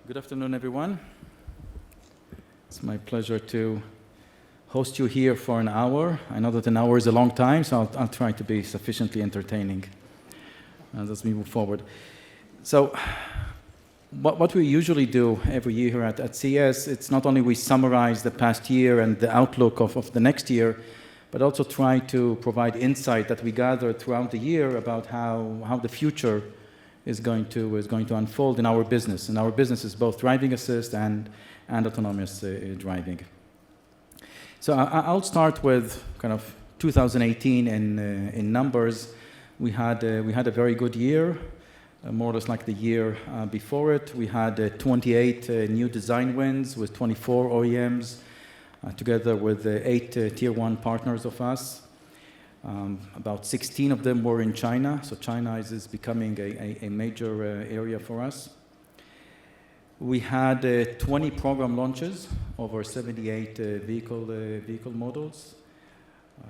Good afternoon, everyone. It's my pleasure to host you here for an hour. I know that an hour is a long time, so I'll try to be sufficiently entertaining as we move forward. So, what we usually do every year here at CES, it's not only we summarize the past year and the outlook of the next year, but also try to provide insight that we gather throughout the year about how the future is going to unfold in our business. And our business is both driving assist and autonomous driving. So I'll start with kind of 2018 in numbers. We had a very good year, more or less like the year before it. We had 28 new design wins with 24 OEMs, together with 8 tier 1 partners of us. About 16 of them were in China, so China is becoming a major area for us. We had 20 program launches, over 78 vehicle models.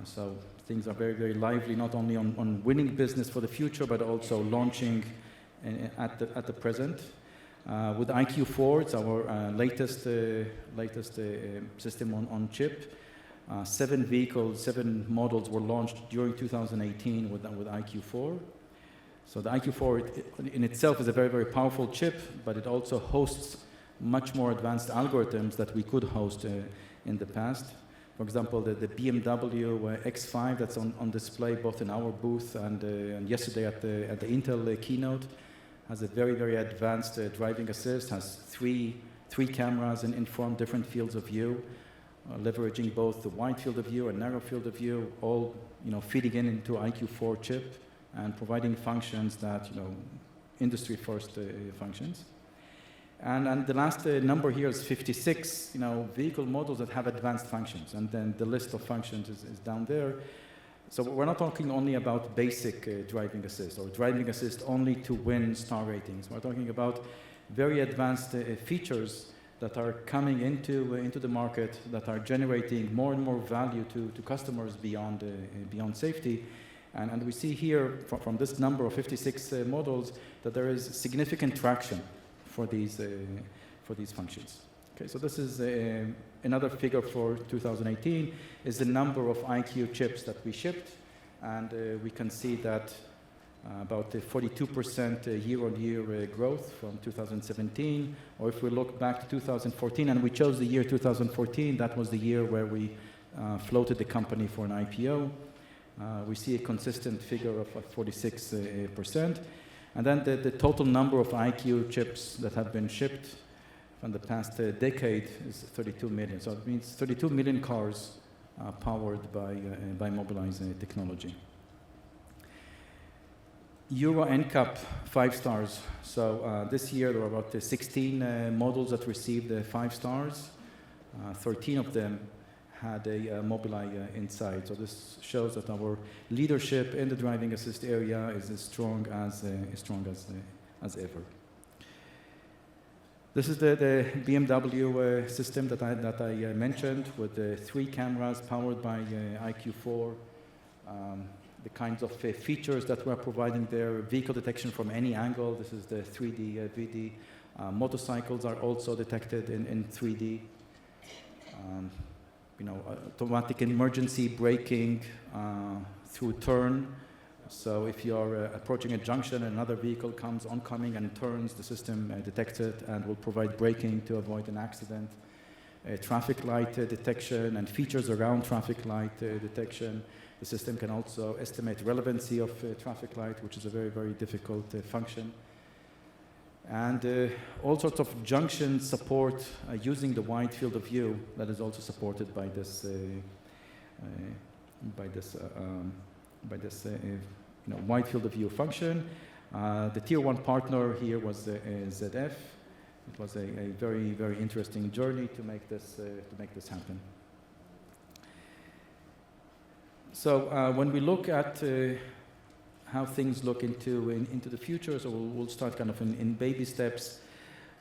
So things are very, very lively, not only on winning business for the future, but also launching at the present. With EyeQ4, it's our latest system on chip. 7 models were launched during 2018 with EyeQ4. So the EyeQ4 in itself is a very, very powerful chip, but it also hosts much more advanced algorithms that we could host in the past. For example, the BMW X5 that's on display both in our booth and yesterday at the Intel keynote has a very, very advanced driving assist, has three cameras in 4 different fields of view, leveraging both the wide field of view and narrow field of view, all feeding into EyeQ4 chip and providing functions that industry first functions. And the last number here is 56 vehicle models that have advanced functions, and then the list of functions is down there. So we're not talking only about basic driving assist or driving assist only to win star ratings. We're talking about very advanced features that are coming into the market, that are generating more and more value to customers beyond safety. And we see here from this number of 56 models that there is significant traction for these functions. Okay, so this is another figure for 2018 is the number of EyeQ chips that we shipped, and we can see that about 42% year-on-year growth from 2017, or if we look back to 2014, and we chose the year 2014, that was the year where we floated the company for an IPO. We see a consistent figure of 46%. And then the total number of EyeQ chips that have been shipped from the past decade is 32 million. So it means 32 million cars powered by Mobileye's technology. Euro NCAP 5 stars. So this year there were about 16 models that received 5 stars. 13 of them had a Mobileye inside. So this shows that our leadership in the driving assist area is as strong as ever. This is the BMW system that I mentioned with the 3 cameras powered by EyeQ4. The kinds of features that we're providing there, vehicle detection from any angle. This is the 3D VD. Motorcycles are also detected in 3D. Automatic emergency braking through turn. So if you're approaching a junction and another vehicle comes oncoming and turns, the system detects it and will provide braking to avoid an accident. Traffic light detection and features around traffic light detection. The system can also estimate relevancy of traffic light, which is a very, very difficult function. And all sorts of junction support using the wide field of view that is also supported by this wide field of view function. The tier 1 partner here was ZF. It was a very, very interesting journey to make this happen. So when we look at how things look into the future, so we'll start kind of in baby steps.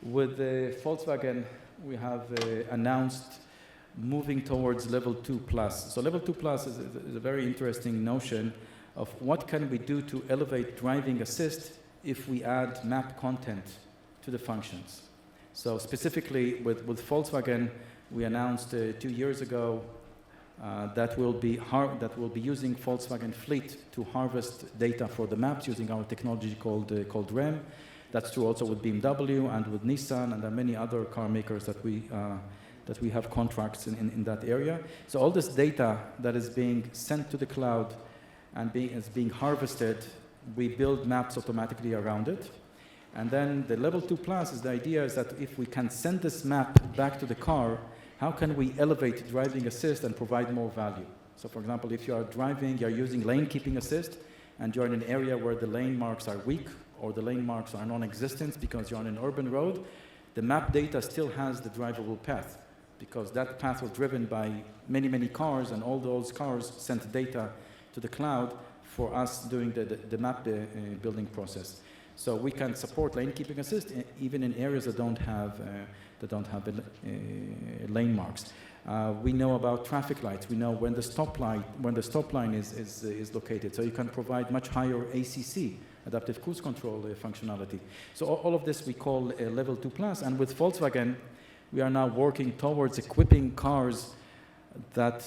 With Volkswagen, we have announced moving towards level 2+. So level 2+ is a very interesting notion of what can we do to elevate driving assist if we add map content to the functions. So specifically with Volkswagen, we announced 2 years ago that we'll be using Volkswagen Fleet to harvest data for the maps using our technology called REM. That's true also with BMW and with Nissan, and there are many other car makers that we have contracts in that area. So all this data that is being sent to the cloud and is being harvested, we build maps automatically around it. And then the level 2 plus is the idea is that if we can send this map back to the car, how can we elevate driving assist and provide more value? So for example, if you are driving, you're using lane keeping assist, and you're in an area where the lane marks are weak or the lane marks are non-existent because you're on an urban road, the map data still has the drivable path, because that path was driven by many, many cars, and all those cars sent data to the cloud for us doing the map building process. So we can support lane keeping assist even in areas that don't have lane marks. We know about traffic lights. We know when the stop line is located. So you can provide much higher ACC, adaptive cruise control functionality. So all of this we call a level 2 plus. And with Volkswagen, we are now working towards equipping cars that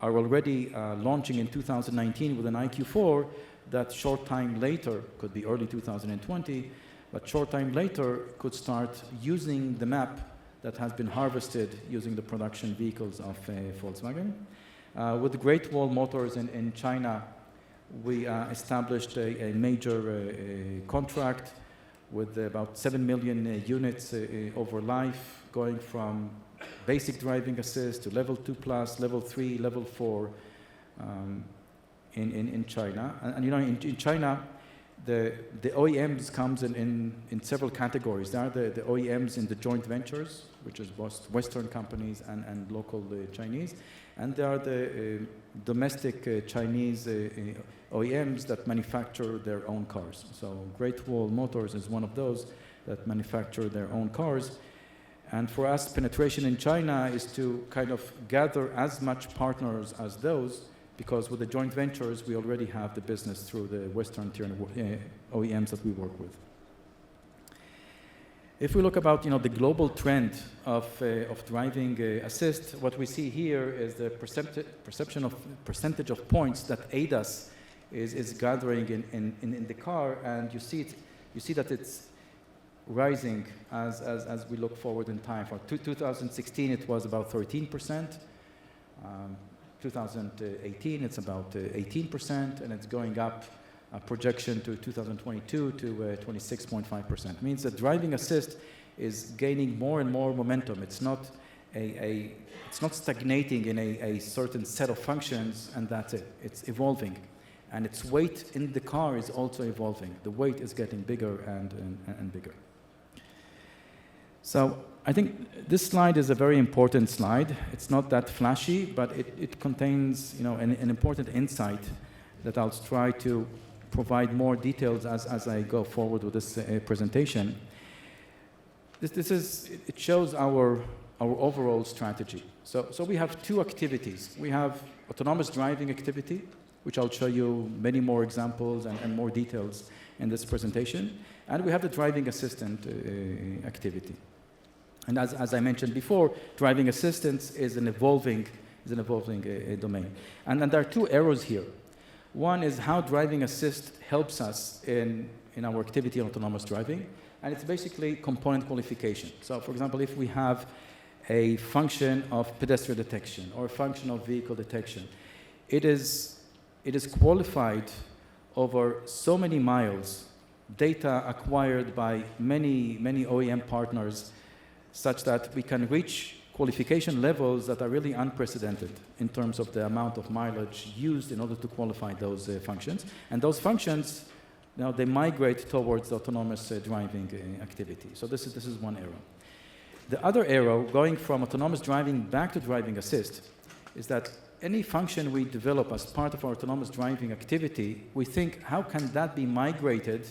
are already launching in 2019 with an EyeQ4 that short time later, could be early 2020, but short time later could start using the map that has been harvested using the production vehicles of Volkswagen. With the Great Wall Motors in China, we established a major contract with about 7 million units over life, going from basic driving assist to level 2 plus, level 3, level 4 in China. And you know, in China, the OEMs comes in several categories. There are the OEMs in the joint ventures, which is both Western companies and local Chinese. And there are the domestic Chinese OEMs that manufacture their own cars. So Great Wall Motors is one of those that manufacture their own cars. And for us, penetration in China is to kind of gather as much partners as those, because with the joint ventures, we already have the business through the Western tier OEMs that we work with. If we look about the global trend of driving assist, what we see here is the percentage of points that ADAS is gathering in the car, and you see that it's rising as we look forward in time. For 2016, it was about 13%. 2018, it's about 18%, and it's going up, a projection to 2022 to 26.5%. Means that driving assist is gaining more and more momentum. It's not stagnating in a certain set of functions, and that's it. It's evolving. And its weight in the car is also evolving. The weight is getting bigger and bigger. So I think this slide is a very important slide. It's not that flashy, but it contains an important insight that I'll try to provide more details as I go forward with this presentation. It shows our overall strategy. So we have two activities. We have autonomous driving activity, which I'll show you many more examples and more details in this presentation. And we have the driving assistant activity. And as I mentioned before, driving assistance is an evolving domain. And there are two arrows here. One is how driving assist helps us in our activity on autonomous driving, and it's basically component qualification. So for example, if we have a function of pedestrian detection or a function of vehicle detection, it is qualified over so many miles, data acquired by many OEM partners, such that we can reach qualification levels that are really unprecedented in terms of the amount of mileage used in order to qualify those functions. And those functions, now they migrate towards the autonomous driving activity. So this is one arrow. The other arrow, going from autonomous driving back to driving assist, is that any function we develop as part of our autonomous driving activity, we think, how can that be migrated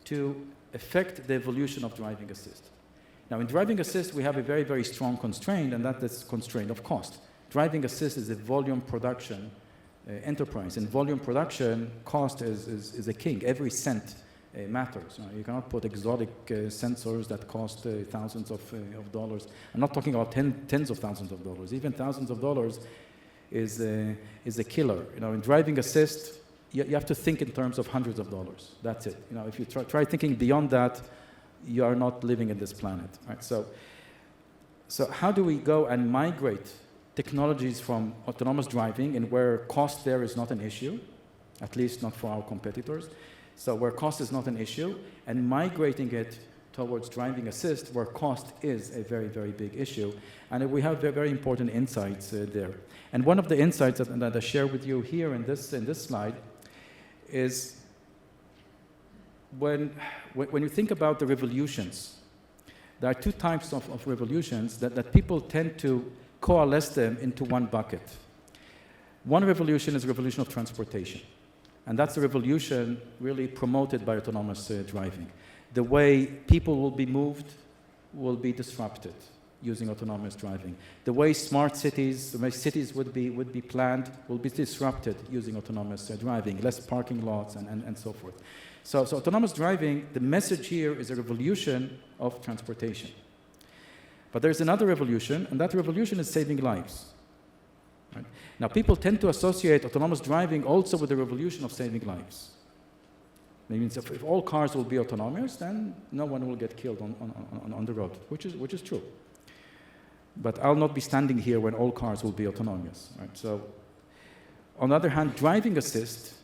to affect the evolution of driving assist? Now, in driving assist, we have a very, very strong constraint, and that is constraint of cost. Driving assist is a volume production enterprise. In volume production, cost is a king. Every cent matters. You cannot put exotic sensors that cost thousands of dollars. I'm not talking about tens of thousands of dollars. Even thousands of dollars is a killer. In driving assist, you have to think in terms of hundreds of dollars. That's it. If you try thinking beyond that, you are not living in this planet. Right? So how do we go and migrate technologies from autonomous driving and where cost there is not an issue, at least not for our competitors, so where cost is not an issue, and migrating it towards driving assist where cost is a very, very big issue. And we have very important insights there. And one of the insights that I share with you here in this slide is when you think about the revolutions, there are two types of revolutions that people tend to coalesce them into one bucket. One revolution is the revolution of transportation. And that's the revolution really promoted by autonomous driving. The way people will be moved will be disrupted using autonomous driving. The way smart cities, the way cities would be planned will be disrupted using autonomous driving, less parking lots and so forth. So autonomous driving, the message here is a revolution of transportation. But there's another revolution, and that revolution is saving lives. Right? Now, people tend to associate autonomous driving also with the revolution of saving lives. It means if all cars will be autonomous, then no one will get killed on the road, which is true. But I'll not be standing here when all cars will be autonomous. Right? So, on the other hand, driving assist,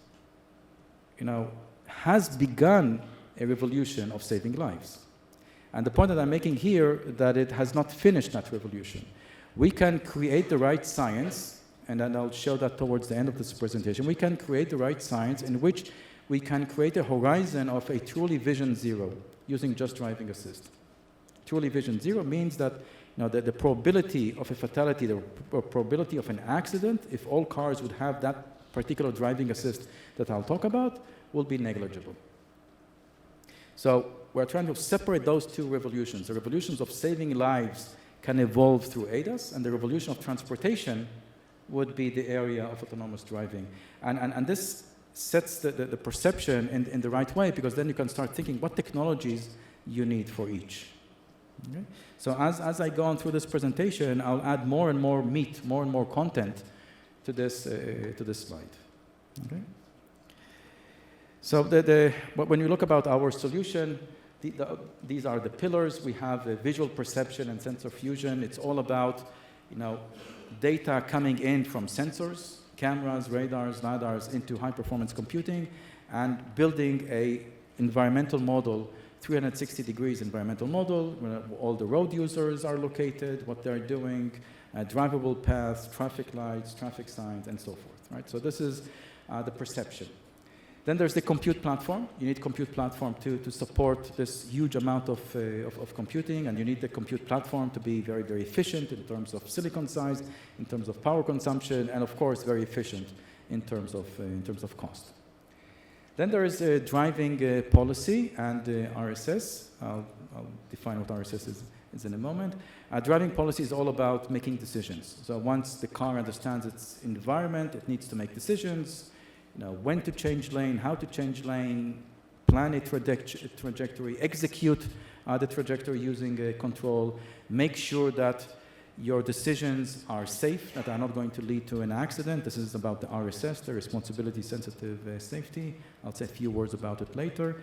has begun a revolution of saving lives. And the point that I'm making here, that it has not finished that revolution. We can create the right science, and then I'll show that towards the end of this presentation. We can create the right science in which we can create a horizon of a truly vision zero using just driving assist. Truly vision zero means that the probability of a fatality, the probability of an accident, if all cars would have that particular driving assist that I'll talk about, will be negligible. So we're trying to separate those two revolutions. The revolutions of saving lives can evolve through ADAS, and the revolution of transportation would be the area of autonomous driving. And this sets the perception in the right way, because then you can start thinking what technologies you need for each. Okay? So as I go on through this presentation, I'll add more and more meat, more and more content to this slide. Okay? So when you look about our solution, these are the pillars. We have visual perception and sensor fusion. It's all about data coming in from sensors, cameras, radars, lidars into high-performance computing, and building a environmental model, 360 degrees environmental model, where all the road users are located, what they're doing, drivable paths, traffic lights, traffic signs, and so forth. Right? So this is the perception. Then there's the compute platform. You need compute platform to support this huge amount of computing, and you need the compute platform to be very, very efficient in terms of silicon size, in terms of power consumption, and of course very efficient in terms of cost. Then there is driving policy and RSS. I'll define what RSS is in a moment. Driving policy is all about making decisions. So once the car understands its environment, it needs to make decisions. When to change lane, how to change lane, plan a trajectory, execute the trajectory using control, make sure that your decisions are safe, that are not going to lead to an accident. This is about the RSS, the responsibility sensitive safety. I'll say a few words about it later.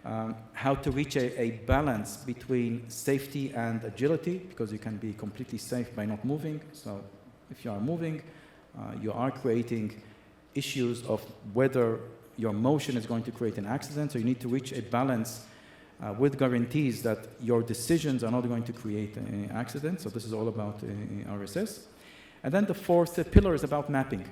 How to reach a balance between safety and agility, because you can be completely safe by not moving. So if you are moving, you are creating issues of whether your motion is going to create an accident. So you need to reach a balance with guarantees that your decisions are not going to create an accident. So this is all about RSS. And then the fourth pillar is about mapping.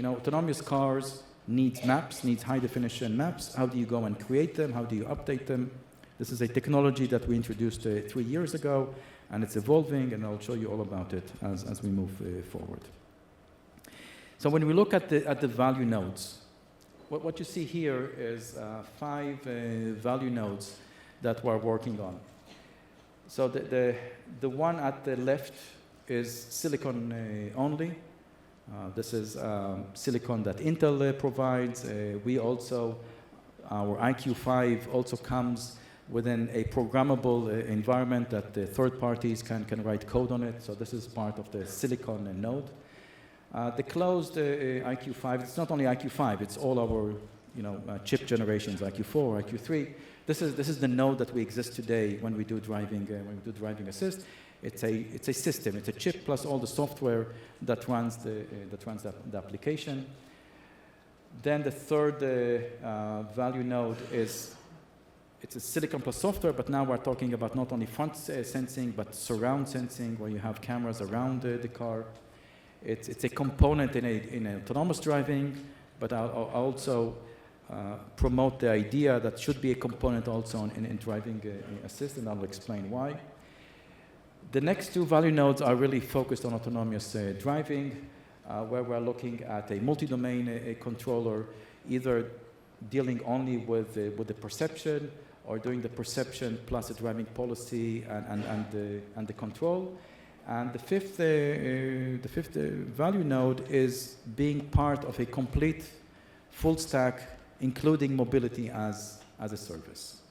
Autonomous cars needs maps, needs high definition maps. How do you go and create them? How do you update them? This is a technology that we introduced 3 years ago, and it's evolving, and I'll show you all about it as we move forward. So when we look at the value nodes, what you see here is 5 value nodes that we're working on. So the one at the left is silicon only. This is silicon that Intel provides. We also Our EyeQ5 also comes within a programmable environment that the third parties can write code on it. So this is part of the silicon node. The closed EyeQ5, it's not only EyeQ5, it's all our chip generations, EyeQ4, EyeQ3. This is the node that we exist today when we do driving assist. It's a system. It's a chip plus all the software that runs the application. Then the third value node it's a silicon plus software, but now we're talking about not only front sensing, but surround sensing, where you have cameras around the car. It's a component in autonomous driving, but I'll also promote the idea that should be a component also in driving assist, and I'll explain why. The next two value nodes are really focused on autonomous driving, where we're looking at a multi-domain controller, either dealing only with the perception, or doing the perception plus the driving policy and the control. And the fifth value node is being part of a complete full stack, including mobility as a service.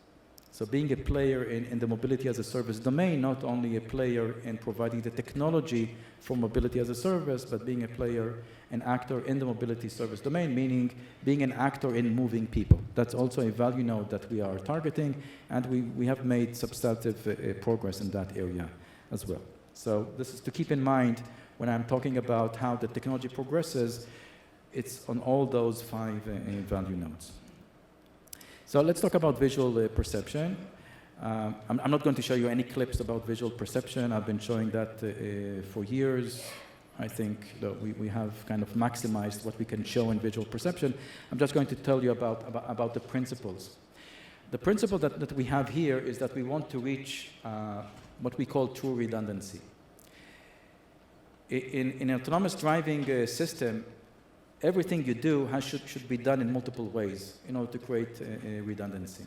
So being a player in the mobility as a service domain, not only a player in providing the technology for mobility as a service, but being a player, an actor in the mobility service domain, meaning being an actor in moving people. That's also a value node that we are targeting, and we have made substantive progress in that area as well. So this is to keep in mind when I'm talking about how the technology progresses. It's on all those 5 value nodes. So let's talk about visual perception. I'm not going to show you any clips about visual perception. I've been showing that for years. I think that we have kind of maximized what we can show in visual perception. I'm just going to tell you about the principles. The principle that we have here is that we want to reach what we call true redundancy. In an autonomous driving system, everything you do should be done in multiple ways in order to create redundancy.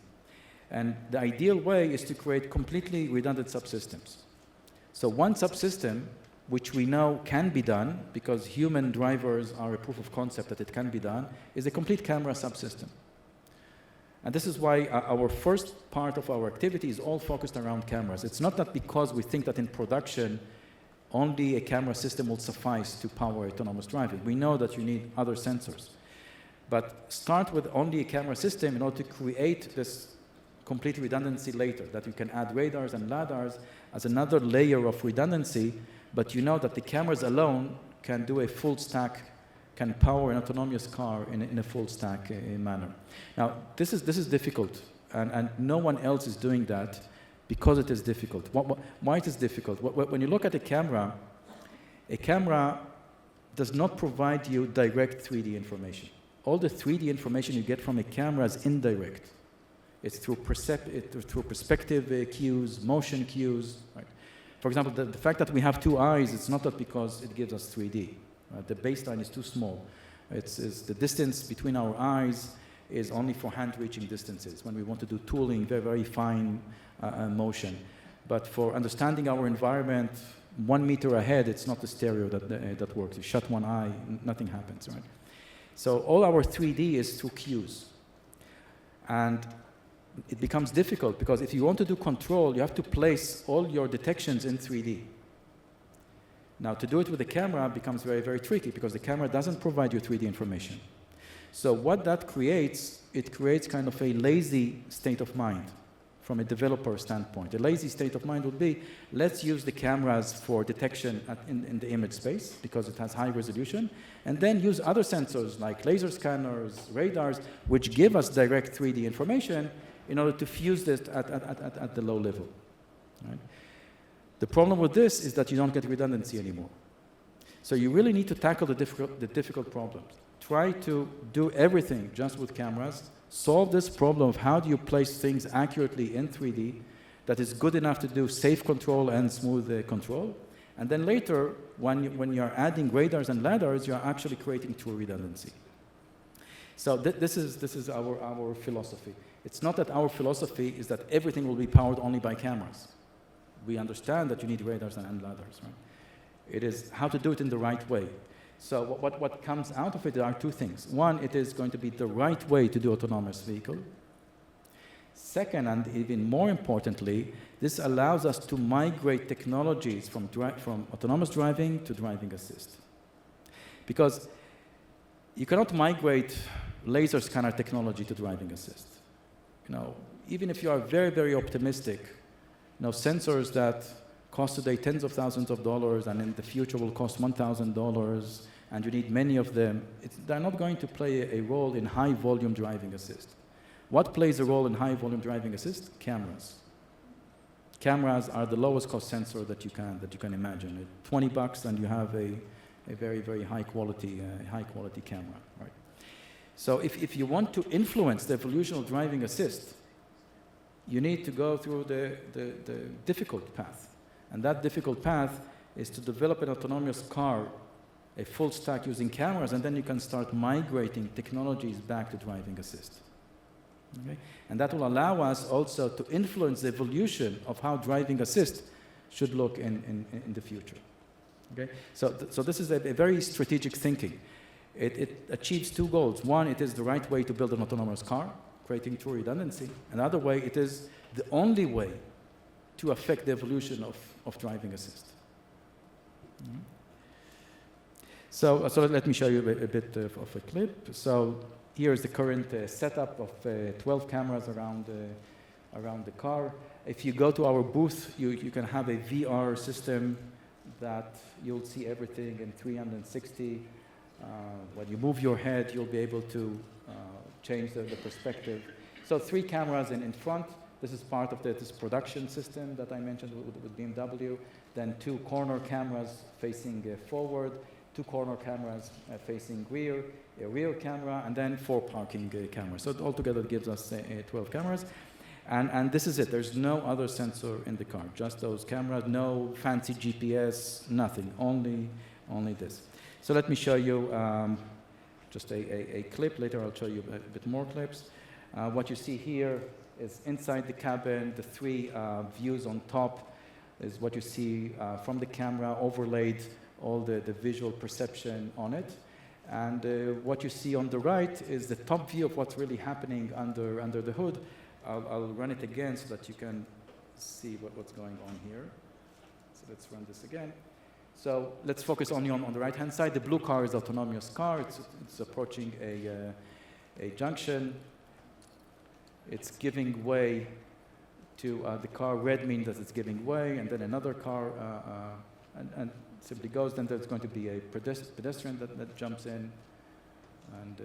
And the ideal way is to create completely redundant subsystems. So one subsystem, which we know can be done, because human drivers are a proof of concept that it can be done, is a complete camera subsystem. And this is why our first part of our activity is all focused around cameras. It's not that because we think that in production, only a camera system will suffice to power autonomous driving. We know that you need other sensors. But start with only a camera system in order to create this complete redundancy later, that you can add radars and LiDARs as another layer of redundancy, but you know that the cameras alone can do a full stack, can power an autonomous car in a full stack manner. Now, this is difficult, and no one else is doing that because it is difficult. Why it is difficult? When you look at a camera does not provide you direct 3D information. All the 3D information you get from a camera is indirect. It's through perspective cues, motion cues. Right? For example, the fact that we have 2 eyes, it's not that because it gives us 3D. Right? The baseline is too small. It's the distance between our eyes is only for hand-reaching distances when we want to do tooling, very, very fine motion. But for understanding our environment 1 meter ahead, it's not the stereo that works. You shut one eye, nothing happens, right? So all our 3D is through cues. And it becomes difficult because if you want to do control, you have to place all your detections in 3D. Now, to do it with the camera becomes very, very tricky because the camera doesn't provide you 3D information. So what that creates, it creates kind of a lazy state of mind from a developer standpoint. A lazy state of mind would be, let's use the cameras for detection in the image space because it has high resolution, and then use other sensors like laser scanners, radars, which give us direct 3D information in order to fuse this at the low level. Right? The problem with this is that you don't get redundancy anymore. So you really need to tackle the difficult problems. Try to do everything just with cameras. Solve this problem of how do you place things accurately in 3D that is good enough to do safe control and smooth control. And then later, when you're adding radars and LiDARs, you're actually creating true redundancy. So this is our philosophy. It's not that our philosophy is that everything will be powered only by cameras. We understand that you need radars and LiDARs, right? It is how to do it in the right way. So what comes out of it are two things. One, it is going to be the right way to do autonomous vehicle. Second, and even more importantly, this allows us to migrate technologies from autonomous driving to driving assist. Because you cannot migrate laser scanner technology to driving assist. Even if you are very, very optimistic, sensors that cost today tens of thousands of dollars and in the future will cost $1,000 and you need many of them, they're not going to play a role in high volume driving assist. What plays a role in high volume driving assist? Cameras. Cameras are the lowest cost sensor that you can imagine. $20 and you have a very, very high quality camera, right? So if you want to influence the evolution of driving assist, you need to go through the difficult path. And that difficult path is to develop an autonomous car, a full stack using cameras, and then you can start migrating technologies back to driving assist. Okay? And that will allow us also to influence the evolution of how driving assist should look in the future. Okay? So this is a very strategic thinking. It achieves two goals. One, it is the right way to build an autonomous car, creating true redundancy. Another way, it is the only way to affect the evolution of driving assist. Mm-hmm. So let me show you a bit of a clip. So here is the current setup of 12 cameras around the car. If you go to our booth, you can have a VR system that you'll see everything in 360. When you move your head, you'll be able to change the perspective. So 3 cameras in front. This is part of this production system that I mentioned with BMW. Then 2 corner cameras facing forward, 2 corner cameras facing rear, a rear camera, and then 4 parking cameras. So altogether it gives us 12 cameras. And this is it. There's no other sensor in the car, just those cameras, no fancy GPS, nothing, only this. So let me show you just a clip. Later I'll show you a bit more clips. What you see here is inside the cabin, the 3 views on top is what you see from the camera, overlaid all the visual perception on it. And what you see on the right is the top view of what's really happening under the hood. I'll run it again so that you can see what's going on here. So let's run this again. So let's focus only on the right-hand side. The blue car is the autonomous car. It's approaching a junction. It's giving way to the car. Red means that it's giving way, and then another car and simply goes. Then there's going to be a pedestrian that jumps in, and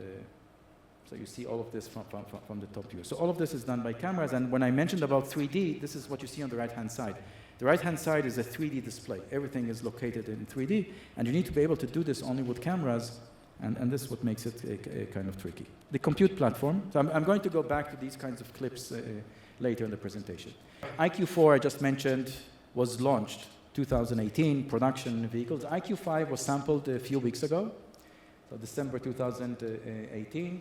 so you see all of this from the top view. So all of this is done by cameras, and when I mentioned about 3D, this is what you see on the right-hand side. The right-hand side is a 3D display. Everything is located in 3D, and you need to be able to do this only with cameras, and this is what makes it a kind of tricky. The compute platform, so I'm going to go back to these kinds of clips later in the presentation. EyeQ4, I just mentioned, was launched 2018, production vehicles. EyeQ5 was sampled a few weeks ago, so December 2018.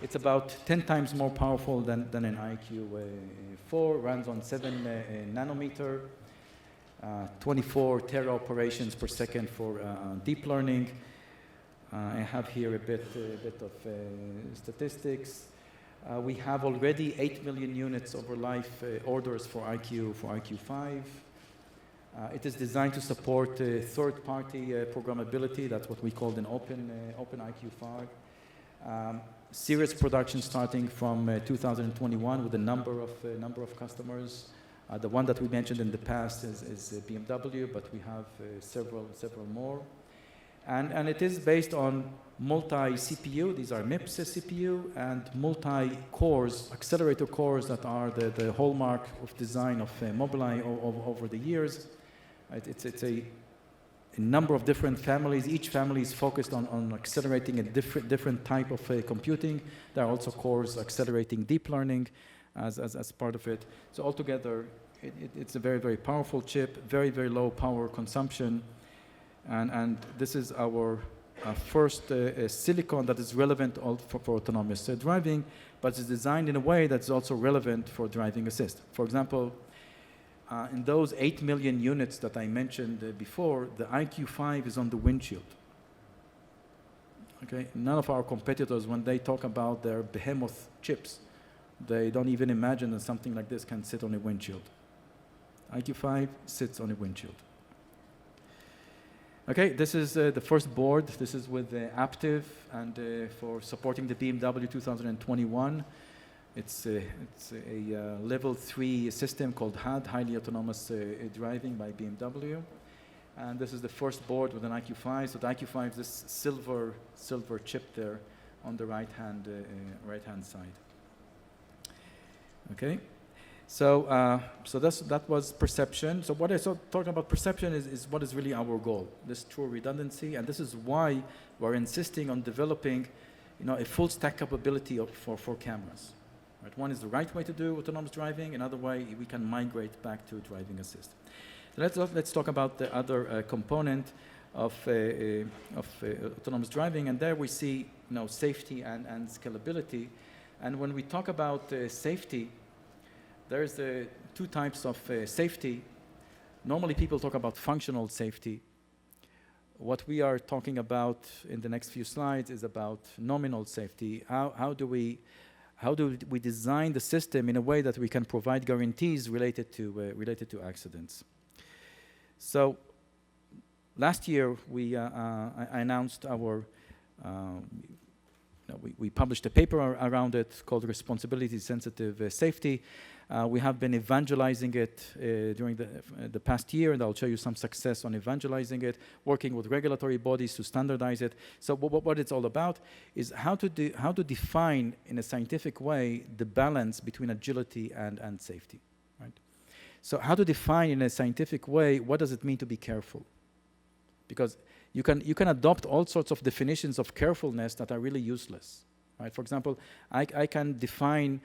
It's about 10 times more powerful than an EyeQ4, runs on 7 nanometer, 24 tera operations per second for deep learning. I have here a bit of statistics. We have already 8 million units over life orders for EyeQ5. It is designed to support third-party programmability. That's what we called an open EyeQ5. Series production starting from 2021 with a number of customers. The one that we mentioned in the past is BMW, but we have several more. And it is based on multi-CPU, these are MIPS CPU, and multi-cores, accelerator cores that are the hallmark of design of Mobileye over the years. It's a number of different families. Each family is focused on accelerating a different type of computing. There are also cores accelerating deep learning as part of it. So altogether, it's a very, very powerful chip, very, very low power consumption. And this is our first silicon that is relevant for autonomous driving, but it's designed in a way that's also relevant for driving assist. For example, in those 8 million units that I mentioned before, the EyeQ5 is on the windshield. Okay? None of our competitors, when they talk about their behemoth chips, they don't even imagine that something like this can sit on a windshield. EyeQ5 sits on a windshield. Okay, this is the first board. This is with Aptiv and for supporting the BMW 2021. It's a level 3 system called HAD, Highly Autonomous Driving by BMW. And this is the first board with an EyeQ5. So the EyeQ5 is this silver chip there on the right-hand side. Okay. So, that was perception. So what I talking about perception is what is really our goal, this true redundancy, and this is why we're insisting on developing, a full stack capability for cameras. Right? One is the right way to do autonomous driving. Another way we can migrate back to driving assist. So let's talk about the other component of autonomous driving, and there we see safety and scalability. And when we talk about safety, there's two types of safety. Normally people talk about functional safety. What we are talking about in the next few slides is about nominal safety. How do we design the system in a way that we can provide guarantees related to accidents? So last year I announced our we published a paper around it called Responsibility Sensitive Safety. We have been evangelizing it during the past year, and I'll show you some success on evangelizing it, working with regulatory bodies to standardize it. So what it's all about is how to define in a scientific way the balance between agility and safety. Right? So how to define in a scientific way what does it mean to be careful? Because you can adopt all sorts of definitions of carefulness that are really useless. Right? For example, I can define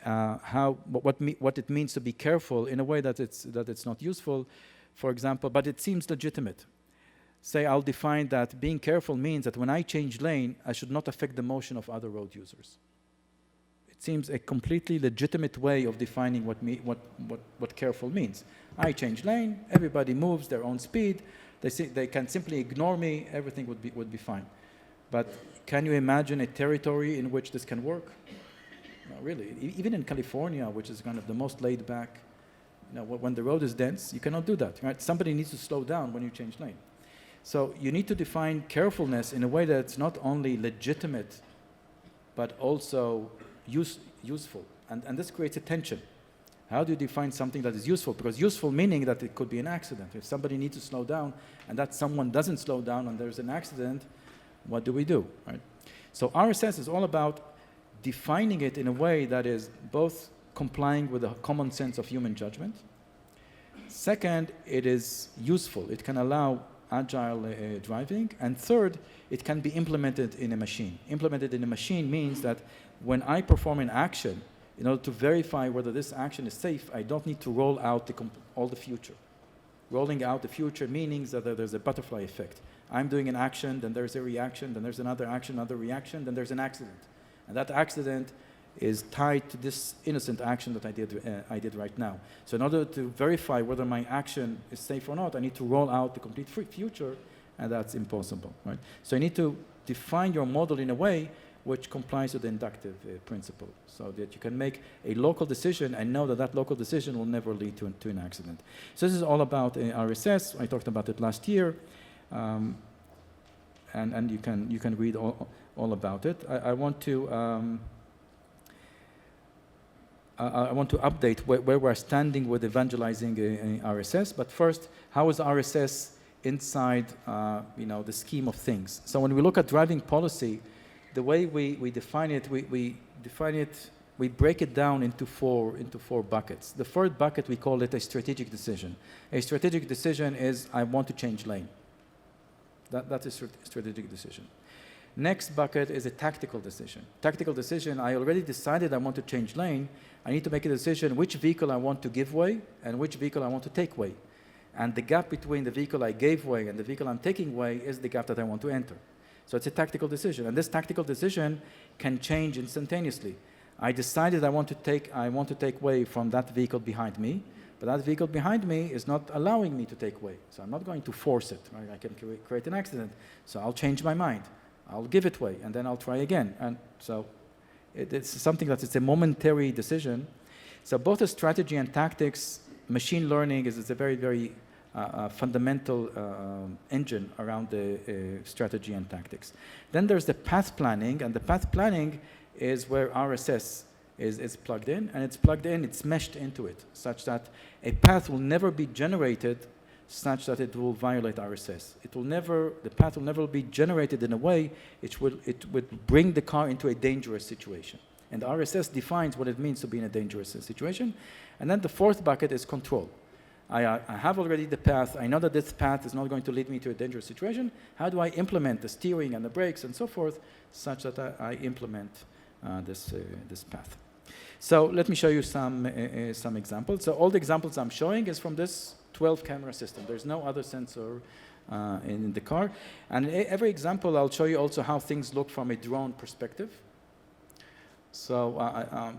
what it means to be careful in a way that it's not useful, for example, but it seems legitimate. Say I'll define that being careful means that when I change lane, I should not affect the motion of other road users. It seems a completely legitimate way of defining what careful means. I change lane, everybody moves their own speed. They can simply ignore me, everything would be fine. But can you imagine a territory in which this can work? No, really. Even in California, which is kind of the most laid back, when the road is dense, you cannot do that. Right? Somebody needs to slow down when you change lane. So you need to define carefulness in a way that's not only legitimate, but also useful. And this creates a tension. How do you define something that is useful? Because useful meaning that it could be an accident. If somebody needs to slow down and that someone doesn't slow down and there's an accident, what do we do? Right? So RSS is all about defining it in a way that is both complying with the common sense of human judgment. Second, it is useful. It can allow agile driving. And third, it can be implemented in a machine. Implemented in a machine means that when I perform an action, in order to verify whether this action is safe, I don't need to roll out all the future. Rolling out the future meaning that there's a butterfly effect. I'm doing an action, then there's a reaction, then there's another action, another reaction, then there's an accident. And that accident is tied to this innocent action that I did right now. So in order to verify whether my action is safe or not, I need to roll out the complete future, and that's impossible. Right? So you need to define your model in a way which complies with the inductive principle, so that you can make a local decision and know that that local decision will never lead to an accident. So this is all about RSS. I talked about it last year, and you can read all about it. I want to update where we're standing with evangelizing RSS. But first, how is RSS inside the scheme of things? So when we look at driving policy, the way we define it, we break it down into four buckets. The first bucket, we call it a strategic decision. A strategic decision is I want to change lane. That's a strategic decision. Next bucket is a tactical decision. Tactical decision, I already decided I want to change lane. I need to make a decision which vehicle I want to give way and which vehicle I want to take way. And the gap between the vehicle I gave way and the vehicle I'm taking way is the gap that I want to enter. So it's a tactical decision, and this tactical decision can change instantaneously. I decided I want to take way from that vehicle behind me, but that vehicle behind me is not allowing me to take way. So I'm not going to force it. Right? I can create an accident. So I'll change my mind. I'll give it way, and then I'll try again. And so it's something that it's a momentary decision. So both the strategy and tactics, machine learning is a very, very fundamental engine around the strategy and tactics. Then there's the path planning, and the path planning is where RSS is plugged in, and it's meshed into it, such that a path will never be generated such that it will violate RSS. The path will never be generated in a way it would bring the car into a dangerous situation. And RSS defines what it means to be in a dangerous situation. And then the fourth bucket is control. I have already the path. I know that this path is not going to lead me to a dangerous situation. How do I implement the steering and the brakes and so forth such that I implement this path? So let me show you some examples. So all the examples I'm showing is from this 12-camera system. There's no other sensor in the car. And every example, I'll show you also how things look from a drone perspective. So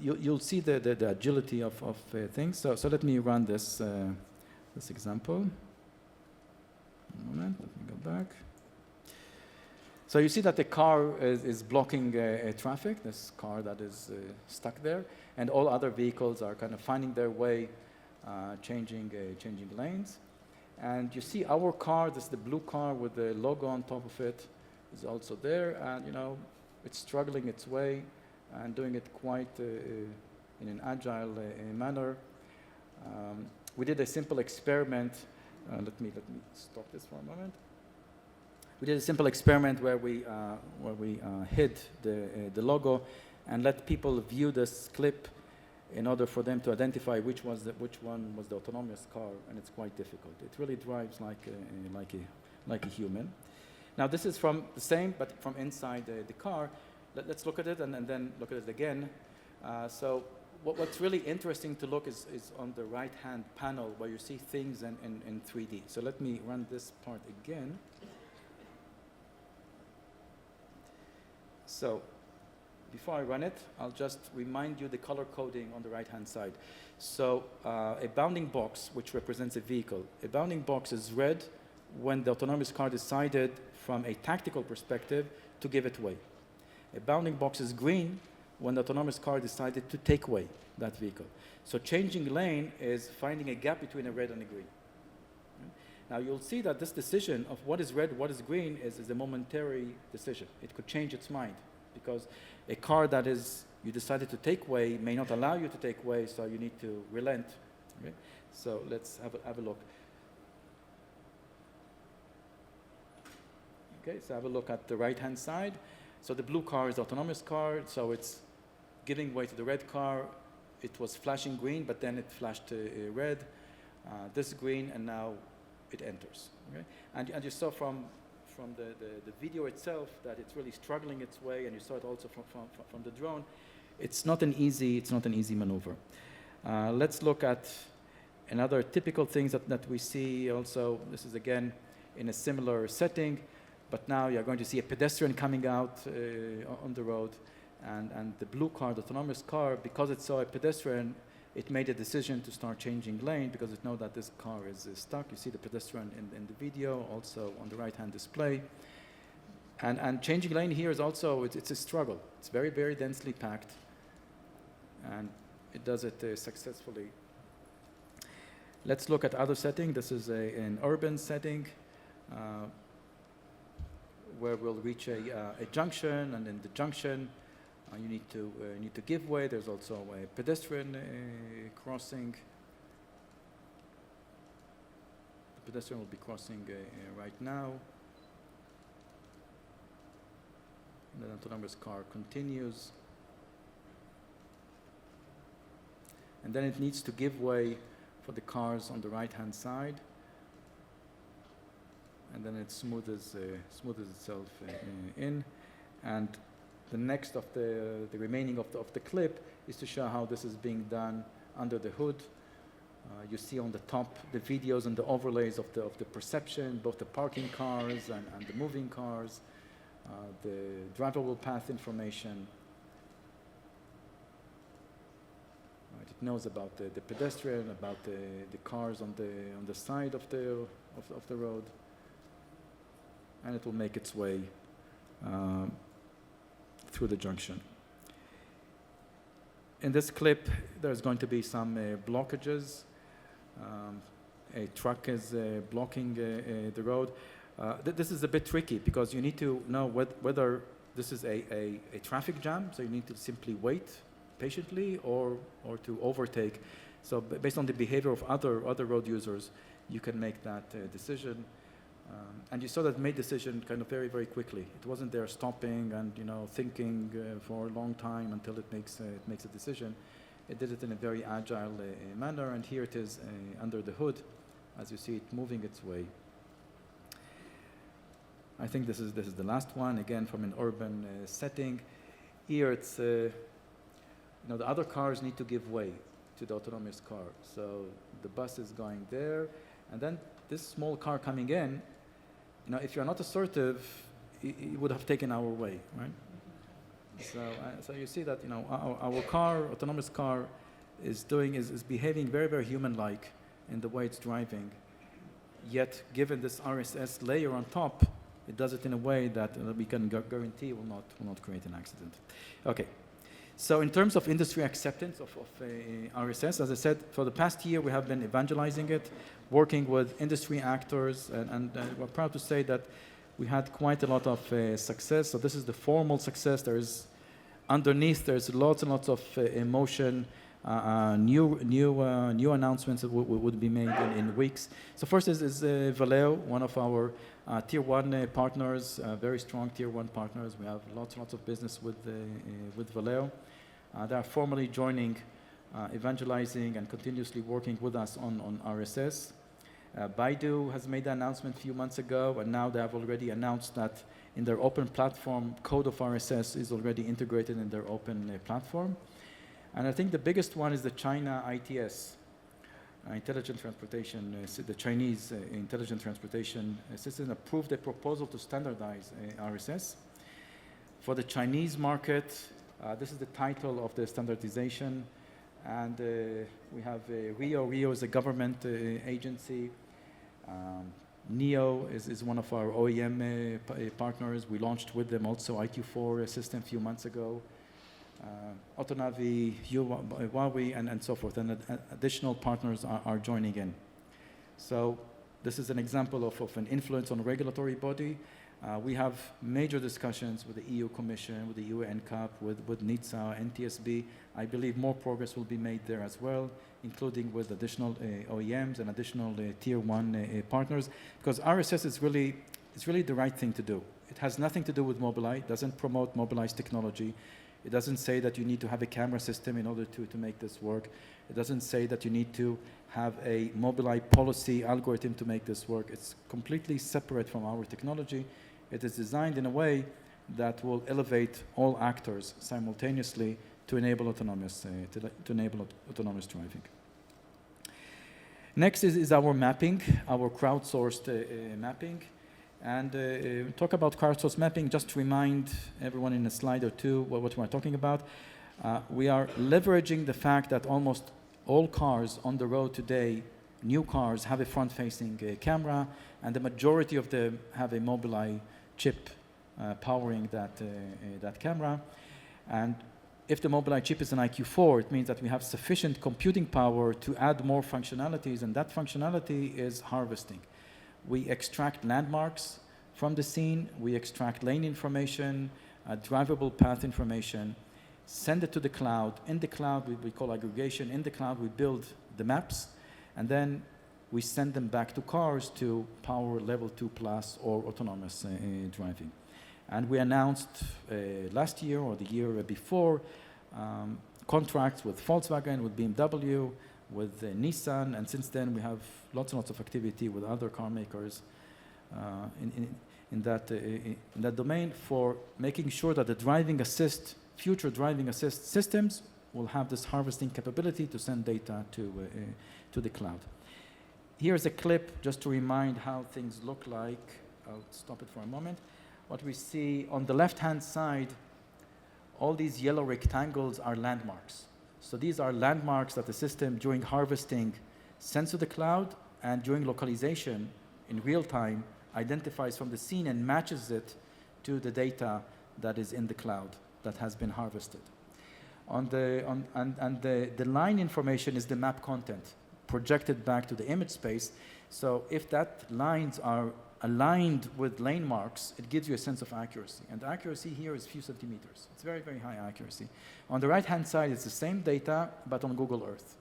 you'll see the agility of things. So let me run this example. One moment, let me go back. So you see that the car is blocking traffic, this car that is stuck there, and all other vehicles are kind of finding their way, changing lanes. And you see our car, this is the blue car with the logo on top of it, is also there, and it's struggling its way and doing it quite in an agile manner. We did a simple experiment. Let me stop this for a moment. We did a simple experiment where we hid the logo and let people view this clip in order for them to identify which one was the autonomous car, and it's quite difficult. It really drives like a human. Now this is from the same, but from inside the car. Let's look at it and then look at it again. So what's really interesting to look is on the right-hand panel where you see things in 3D. So let me run this part again. So before I run it, I'll just remind you the color coding on the right-hand side. So a bounding box, which represents a vehicle. A bounding box is red when the autonomous car decided from a tactical perspective to give it way. A bounding box is green when the autonomous car decided to take away that vehicle. So changing lane is finding a gap between a red and a green. Now you'll see that this decision of what is red, what is green is a momentary decision. It could change its mind because a car that you decided to take way may not allow you to take way, so you need to relent. Okay? So let's have a look. Okay, so have a look at the right-hand side. So the blue car is the autonomous car, so it's giving way to the red car. It was flashing green, but then it flashed red. This green, and now it enters. Okay? And you saw from the video itself that it's really struggling its way, and you saw it also from the drone. It's not an easy maneuver. Let's look at another typical things that we see also. This is again in a similar setting, but now you're going to see a pedestrian coming out on the road, and the blue car, the autonomous car, because it saw a pedestrian, it made a decision to start changing lane because it knows that this car is stuck. You see the pedestrian in the video, also on the right-hand display. And changing lane here is also, it's a struggle. It's very, very densely packed, and it does it successfully. Let's look at other setting. This is an urban setting where we'll reach a junction, and in the junction, you need to give way. There's also a pedestrian crossing. The pedestrian will be crossing right now. And the autonomous car continues. And then it needs to give way for the cars on the right-hand side. And then it smooths itself in. And the next of the remaining of the clip is to show how this is being done under the hood. You see on the top the videos and the overlays of the perception, both the parking cars and the moving cars, the drivable path information. Right, it knows about the pedestrian, about the cars on the side of the road, and it will make its way through the junction. In this clip, there's going to be some blockages. A truck is blocking the road. This is a bit tricky because you need to know whether this is a traffic jam, so you need to simply wait patiently or to overtake. So based on the behavior of other road users, you can make that decision. And you saw that made decision kind of very, very quickly. It wasn't there stopping and thinking for a long time until it makes a decision. It did it in a very agile manner, and here it is under the hood, as you see it moving its way. I think this is the last one, again from an urban setting. Here it's the other cars need to give way to the autonomous car. So the bus is going there, and then this small car coming in. If you're not assertive, it would have taken our way, right? So you see that our car, autonomous car, is behaving very, very human-like in the way it's driving. Yet, given this RSS layer on top, it does it in a way that we can guarantee will not create an accident. Okay. So in terms of industry acceptance of RSS, as I said, for the past year we have been evangelizing it, working with industry actors, and we're proud to say that we had quite a lot of success. So this is the formal success. Underneath there's lots and lots of emotion, new announcements that would be made in weeks. So first is Valeo, one of our tier 1 partners, very strong tier 1 partners. We have lots and lots of business with Valeo. They are formally joining, evangelizing and continuously working with us on RSS. Baidu has made the announcement a few months ago, and now they have already announced that in their open platform, code of RSS is already integrated in their open platform. And I think the biggest one is the China ITS, Intelligent Transportation, the Chinese Intelligent Transportation System approved a proposal to standardize RSS. For the Chinese market, this is the title of the standardization, and we have RIO. RIO is a government agency. NIO is one of our OEM partners. We launched with them also EyeQ system a few months ago. Autonavi, Huawei, and so forth, and additional partners are joining in. So this is an example of an influence on a regulatory body. We have major discussions with the EU Commission, with the EU NCAP, with NHTSA, NTSB. I believe more progress will be made there as well, including with additional OEMs and additional tier 1 partners, because RSS is really the right thing to do. It has nothing to do with Mobileye. It doesn't promote Mobileye's technology. It doesn't say that you need to have a camera system in order to make this work. It doesn't say that you need to have a Mobileye policy algorithm to make this work. It's completely separate from our technology. It is designed in a way that will elevate all actors simultaneously to enable autonomous driving. Next is our mapping, our crowdsourced mapping. And talk about crowdsourced mapping, just to remind everyone in a slide or two what we're talking about. We are leveraging the fact that almost all cars on the road today, new cars, have a front-facing camera, and the majority of them have a Mobileye chip powering that camera. And if the Mobileye chip is an EyeQ4, it means that we have sufficient computing power to add more functionalities, and that functionality is harvesting. We extract landmarks from the scene, we extract lane information, drivable path information, send it to the cloud. In the cloud, we call aggregation. In the cloud, we build the maps, and then we send them back to cars to power level 2+ or autonomous driving. And we announced last year or the year before contracts with Volkswagen, with BMW, with Nissan, and since then we have lots and lots of activity with other car makers in that domain for making sure that the future driving assist systems will have this harvesting capability to send data to the cloud. Here's a clip just to remind how things look like. I'll stop it for a moment. What we see on the left-hand side, all these yellow rectangles are landmarks. So these are landmarks that the system during harvesting sends to the cloud, and during localization in real time identifies from the scene and matches it to the data that is in the cloud that has been harvested. The line information is the map content projected back to the image space. So if that lines are aligned with lane marks, it gives you a sense of accuracy. And the accuracy here is few centimeters. It's very, very high accuracy. On the right-hand side, it's the same data, but on Google Earth.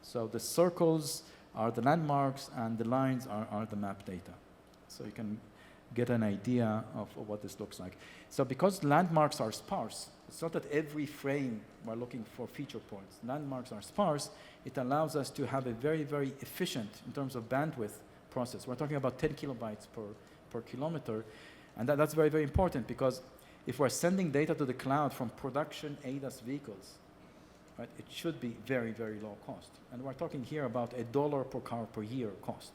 So the circles are the landmarks, and the lines are the map data. So you can get an idea of what this looks like. So because landmarks are sparse, it's not that every frame we're looking for feature points. Landmarks are sparse. It allows us to have a very, very efficient, in terms of bandwidth, process. We're talking about 10 kilobytes per kilometer. And that's very, very important, because if we're sending data to the cloud from production ADAS vehicles, right, it should be very, very low cost. And we're talking here about $1 per car per year cost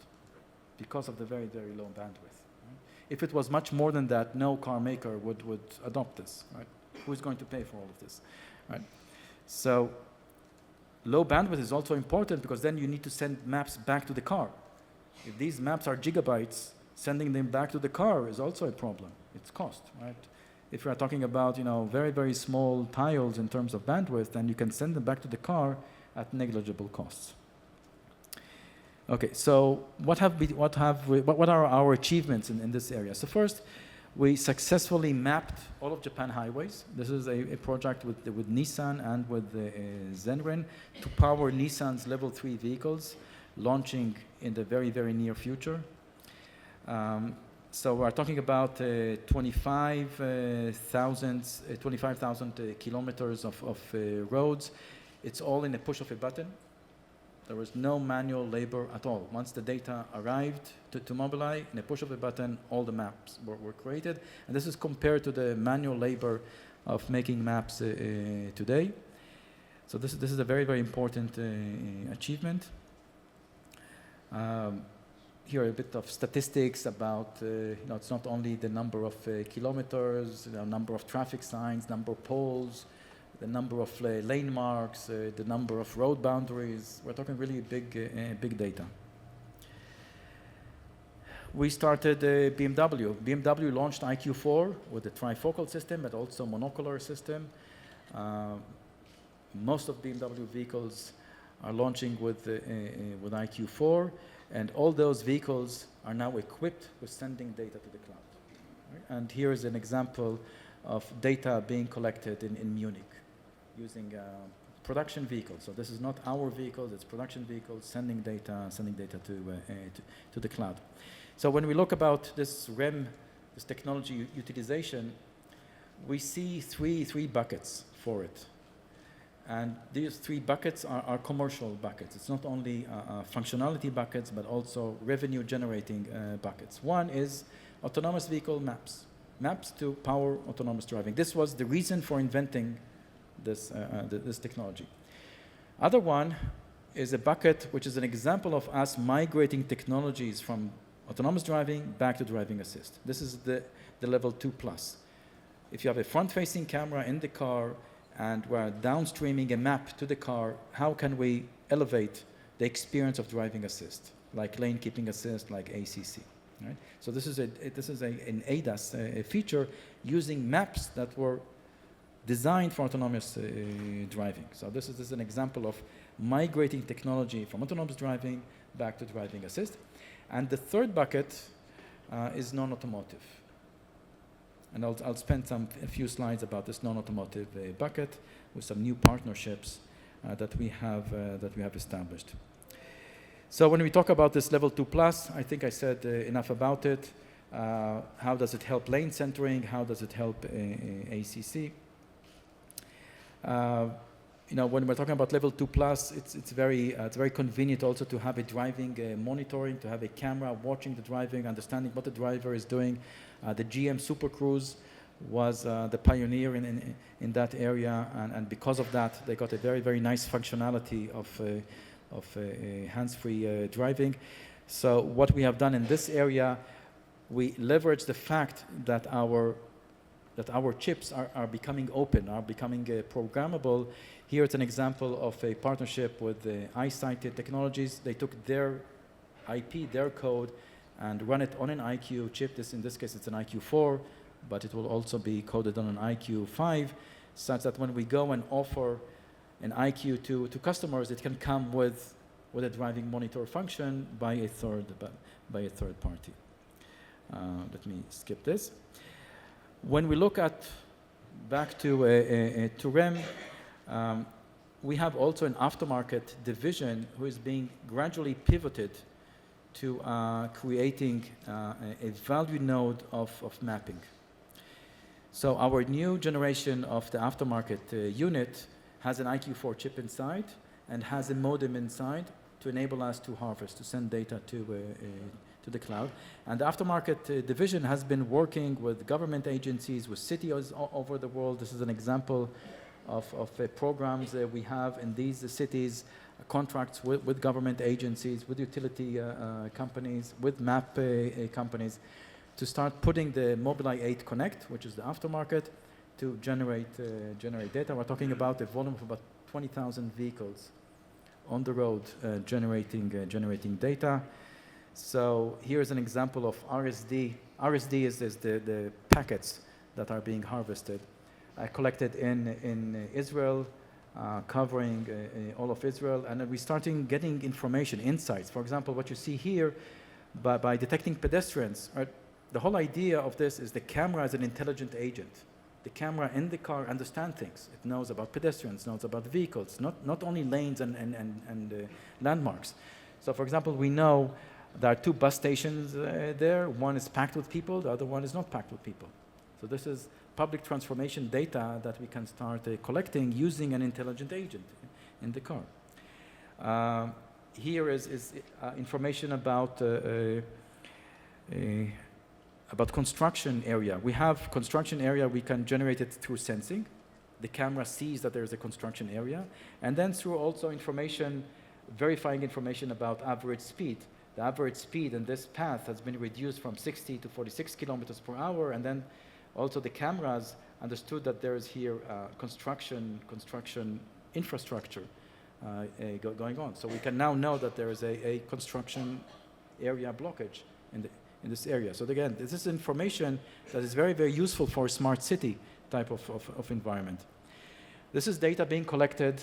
because of the very, very low bandwidth. Right? If it was much more than that, no car maker would adopt this. Right? Who's going to pay for all of this? Right? So low bandwidth is also important, because then you need to send maps back to the car. If these maps are gigabytes, sending them back to the car is also a problem. It's cost, right? If we are talking about, very, very small tiles in terms of bandwidth, then you can send them back to the car at negligible costs. Okay, so what are our achievements in this area? So first, we successfully mapped all of Japan highways. This is a project with Nissan and with Zenrin to power Nissan's level 3 vehicles, launching in the very, very near future. So we're talking about 25,000 kilometers of roads. It's all in a push of a button. There was no manual labor at all. Once the data arrived to Mobileye, in a push of a button, all the maps were created. And this is compared to the manual labor of making maps today. So this is a very, very important achievement. Here a bit of statistics about, it's not only the number of kilometers, number of traffic signs, number of poles, the number of lane marks, the number of road boundaries. We're talking really big data. We started BMW. BMW launched EyeQ4 with a trifocal system, but also monocular system. Most of BMW vehicles are launching with EyeQ4, and all those vehicles are now equipped with sending data to the cloud. Right? And here is an example of data being collected in Munich using production vehicles. So this is not our vehicles, it's production vehicles sending data to the cloud. So when we look about this REM, this technology utilization, we see three buckets for it. And these 3 buckets are commercial buckets. It's not only functionality buckets, but also revenue generating buckets. One is autonomous vehicle maps. Maps to power autonomous driving. This was the reason for inventing this technology. Other one is a bucket which is an example of us migrating technologies from autonomous driving back to driving assist. This is the level 2+. If you have a front-facing camera in the car and we're downstreaming a map to the car, how can we elevate the experience of driving assist, like lane keeping assist, like ACC? Right? So this is an ADAS feature using maps that were designed for autonomous driving. So this is an example of migrating technology from autonomous driving back to driving assist. And the third bucket is non-automotive. And I'll spend a few slides about this non-automotive bucket with some new partnerships that we have established. So when we talk about this level 2+, I think I said enough about it. How does it help lane centering? How does it help ACC? When we're talking about level 2+, it's very convenient also to have a driving monitoring, to have a camera watching the driving, understanding what the driver is doing. The GM Super Cruise was the pioneer in that area, and because of that, they got a very, very nice functionality of hands-free driving. So what we have done in this area, we leverage the fact that our chips are becoming open, are becoming programmable. Here it's an example of a partnership with Eyesight Technologies. They took their IP, their code, and run it on an EyeQ chip. In this case, it's an EyeQ4 but it will also be coded on an EyeQ5, such that when we go and offer an EyeQ to customers, it can come with a driving monitor function by a third party. Let me skip this. When we look back to REM, we have also an aftermarket division who is being gradually pivoted to creating a value node of mapping. So our new generation of the aftermarket unit has an EyeQ4 chip inside and has a modem inside to enable us to harvest, to send data to the cloud. And the aftermarket division has been working with government agencies, with cities all over the world. This is an example of programs that we have in these cities, contracts with government agencies, with utility companies, with map companies, to start putting the Mobileye 8 Connect, which is the aftermarket, to generate data. We're talking about a volume of about 20,000 vehicles on the road generating data. So here's an example of RSD. RSD is the packets that are being harvested, collected in Israel, covering all of Israel, and then we're starting getting information, insights. For example, what you see here, by detecting pedestrians, right? The whole idea of this is the camera is an intelligent agent. The camera in the car understands things. It knows about pedestrians, knows about vehicles, not only lanes and landmarks. So for example, we know there are two bus stations there. One is packed with people, the other one is not packed with people. So this is public transformation data that we can start collecting using an intelligent agent in the car. Here is information about construction area. We have construction area, we can generate it through sensing. The camera sees that there's a construction area, and then through also information, verifying information about average speed. The average speed in this path has been reduced from 60 to 46 kilometers per hour, and then also the cameras understood that there is here construction infrastructure going on. So we can now know that there is a construction area blockage in this area. So again, this is information that is very, very useful for a smart city type of environment. This is data being collected,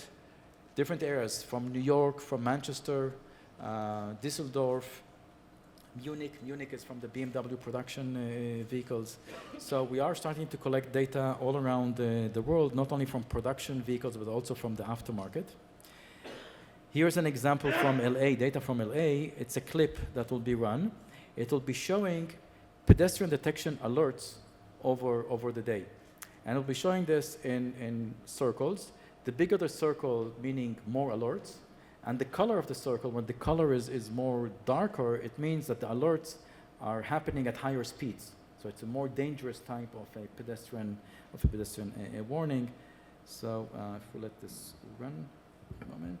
different areas from New York, from Manchester, Düsseldorf, Munich. Munich is from the BMW production vehicles. So we are starting to collect data all around the world, not only from production vehicles, but also from the aftermarket. Here's an example from LA, data from LA. It's a clip that will be run. It will be showing pedestrian detection alerts over the day. And it'll be showing this in circles. The bigger the circle, meaning more alerts, and the color of the circle, when the color is more darker, it means that the alerts are happening at higher speeds. So it's a more dangerous type of a pedestrian warning. So if we let this run a moment.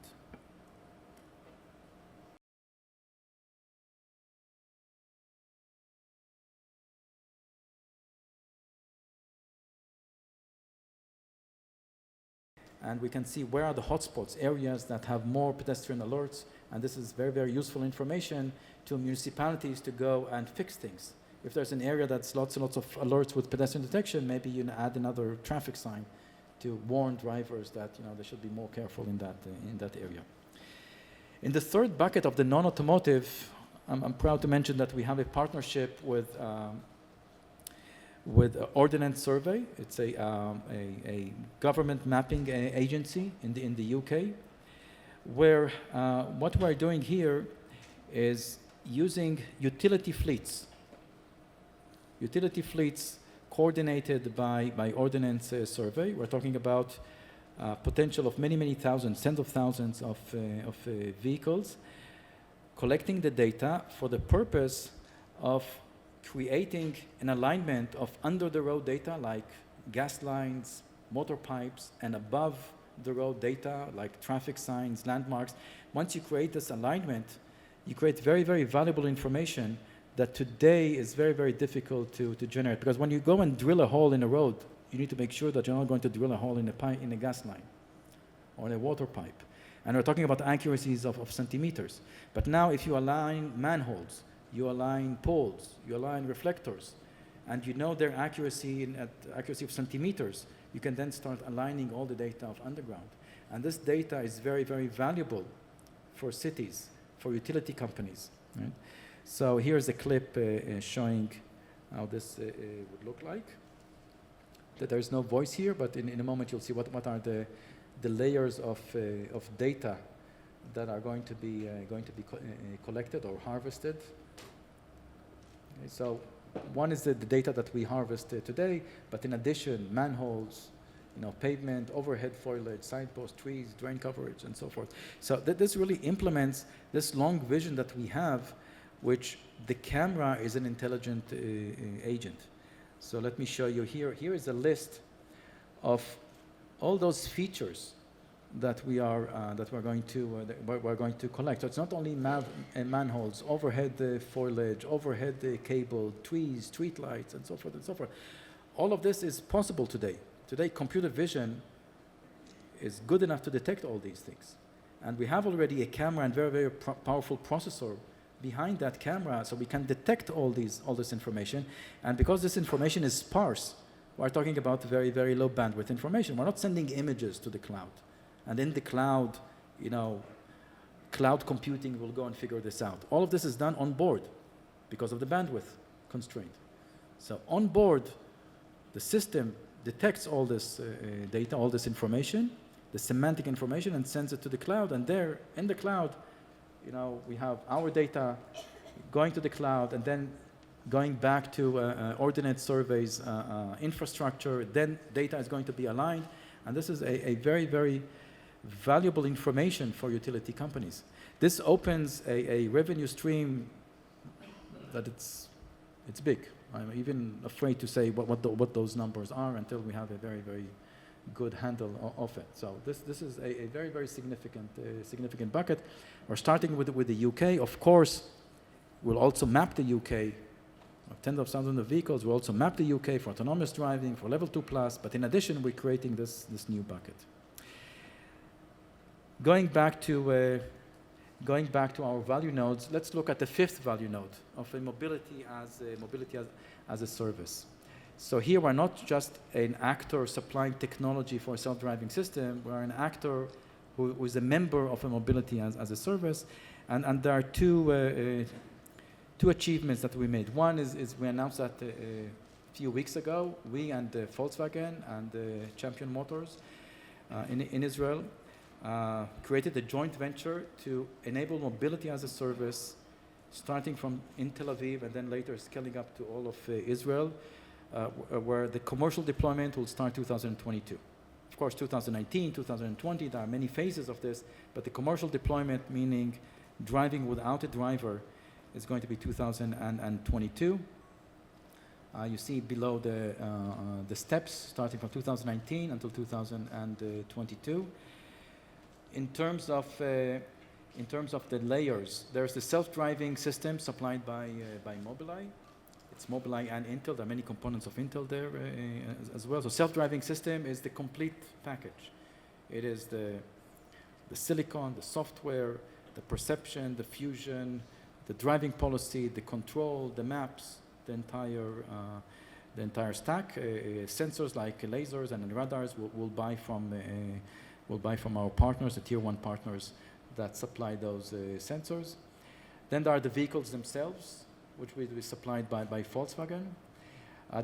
And we can see where are the hotspots, areas that have more pedestrian alerts. And this is very, very useful information to municipalities to go and fix things. If there's an area that's lots and lots of alerts with pedestrian detection, maybe you add another traffic sign to warn drivers that they should be more careful in that area. In the third bucket of the non-automotive, I'm proud to mention that we have a partnership with Ordnance survey. It's a government mapping agency in the UK, where what we're doing here is using utility fleets coordinated by Ordnance survey. We're talking about potential of many thousands, tens of thousands of vehicles, collecting the data for the purpose of creating an alignment of under-the-road data like gas lines, motor pipes, and above-the-road data like traffic signs, landmarks. Once you create this alignment, you create very, very valuable information that today is very, very difficult to generate. Because when you go and drill a hole in a road, you need to make sure that you're not going to drill a hole in a gas line or in a water pipe. And we're talking about accuracies of centimeters. But now if you align manholes, you align poles, you align reflectors, and you know their accuracy at accuracy of centimeters, you can then start aligning all the data of underground. And this data is very, very valuable for cities, for utility companies. Right? So here's a clip showing how this would look like. There's no voice here, but in a moment you'll see what are the layers of data that are going to be collected or harvested. Okay, so one is the data that we harvest today, but in addition, manholes, pavement, overhead foliage, signposts, trees, drain coverage, and so forth. So this really implements this long vision that we have, which the camera is an intelligent agent. So let me show you here. Here is a list of all those features that we're going to collect. So it's not only manholes, overhead foliage, overhead cable, trees, street lights, and so forth and so forth. All of this is possible today. Today, computer vision is good enough to detect all these things. And we have already a camera and very, very powerful processor behind that camera, so we can detect all this information. And because this information is sparse, we're talking about very, very low bandwidth information. We're not sending images to the cloud. And in the cloud, cloud computing will go and figure this out. All of this is done on board because of the bandwidth constraint. So on board, the system detects all this data, all this information, the semantic information, and sends it to the cloud. And there, in the cloud, we have our data going to the cloud and then going back to Ordnance surveys infrastructure. Then data is going to be aligned. And this is a very, very valuable information for utility companies. This opens a revenue stream that it's big. I'm even afraid to say what those numbers are until we have a very, very good handle of it. So this is a very, very significant bucket. We're starting with the UK. Of course, we'll also map the UK. Tens of thousands of vehicles. We'll also map the UK for autonomous driving, for level 2+. But in addition, we're creating this new bucket. Going back to our value nodes, let's look at the fifth value node of mobility as a service. So here we're not just an actor supplying technology for a self-driving system. We're an actor who is a member of a mobility as a service, and there are two achievements that we made. One is we announced that a few weeks ago, we and Volkswagen and Champion Motors in Israel created a joint venture to enable mobility as a service, starting in Tel Aviv and then later scaling up to all of Israel, where the commercial deployment will start 2022. Of course, 2019, 2020, there are many phases of this, but the commercial deployment, meaning driving without a driver, is going to be 2022. You see below the steps starting from 2019 until 2022. In terms of the layers, there's the self-driving system supplied by Mobileye. It's Mobileye and Intel. There are many components of Intel there as well. So self-driving system is the complete package. It is the silicon, the software, the perception, the fusion, the driving policy, the control, the maps, the entire stack. Sensors like lasers and radars will buy from our partners, the tier 1 partners that supply those sensors. Then there are the vehicles themselves, which will be supplied by Volkswagen.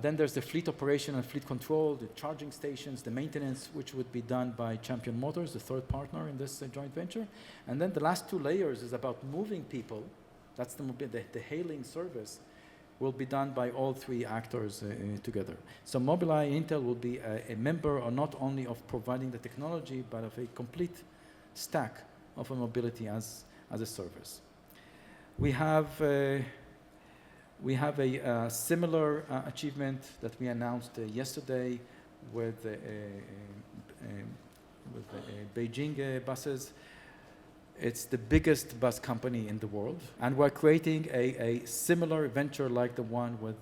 Then there's the fleet operation and fleet control, the charging stations, the maintenance, which would be done by Champion Motors, the third partner in this joint venture. And then the last two layers is about moving people. That's the hailing service will be done by all three actors together. So Mobileye and Intel will be a member or not only of providing the technology, but of a complete stack of a mobility as a service. We have a similar achievement that we announced yesterday with Beijing buses. It's the biggest bus company in the world, and we're creating a similar venture like the one with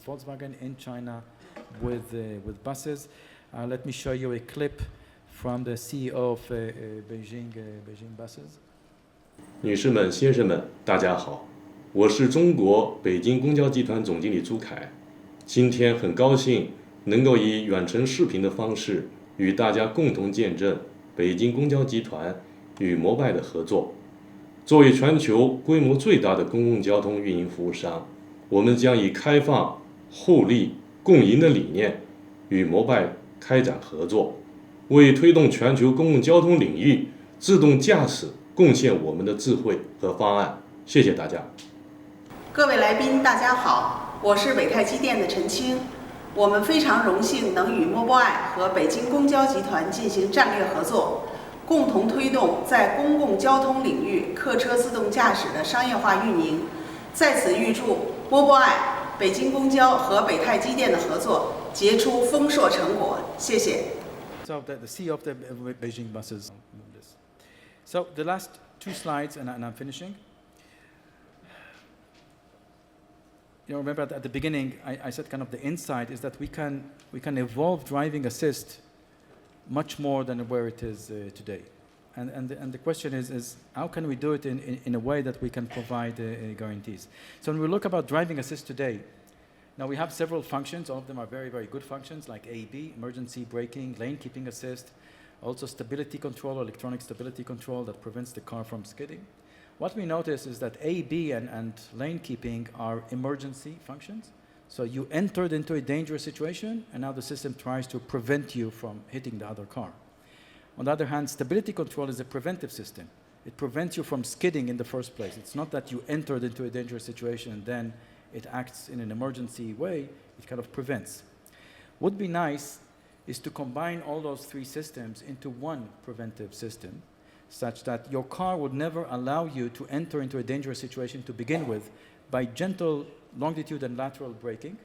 Volkswagen in China with buses. Let me show you a clip from the CEO of Beijing buses. 女士们、先生们，大家好，我是中国北京公交集团总经理朱凯。今天很高兴能够以远程视频的方式与大家共同见证北京公交集团与摩拜的合作。作为全球规模最大的公共交通运营服务商，我们将以开放、互利、共赢的理念与摩拜开展合作，为推动全球公共交通领域自动驾驶贡献我们的智慧和方案。谢谢大家。各位来宾，大家好，我是北泰机电的陈清。我们非常荣幸能与 Mobileye 和北京公交集团进行战略合作，共同推动在公共交通领域客车自动驾驶的商业化运营。在此预祝 Mobileye、北京公交和北泰机电的合作结出丰硕成果。谢谢。So the CEO of the Beijing buses. So the last two slides, and I'm finishing. You know, remember at the beginning, I said kind of the insight is that we can evolve driving assist much more than where it is today. And the question is how can we do it in a way that we can provide guarantees? So when we look about driving assist today, now we have several functions. All of them are very, very good functions like AEB, emergency braking, lane keeping assist, also stability control, electronic stability control that prevents the car from skidding. What we notice is that AEB and lane keeping are emergency functions. So you entered into a dangerous situation, and now the system tries to prevent you from hitting the other car. On the other hand, stability control is a preventive system. It prevents you from skidding in the first place. It's not that you entered into a dangerous situation and then it acts in an emergency way. It kind of prevents. Would be nice is to combine all those three systems into one preventive system, such that your car would never allow you to enter into a dangerous situation to begin with by gentle longitude and lateral braking,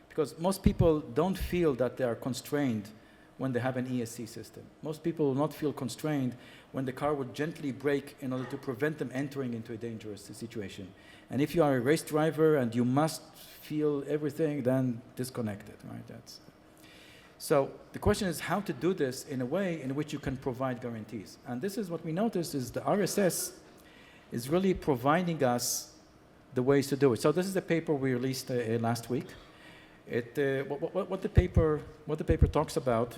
because most people don't feel that they are constrained when they have an ESC system. Most people will not feel constrained when the car would gently brake in order to prevent them entering into a dangerous situation. And if you are a race driver and you must feel everything, then disconnect it, right? So the question is how to do this in a way in which you can provide guarantees. And this is what we noticed is the RSS is really providing us the ways to do it. So this is a paper we released last week. What the paper talks about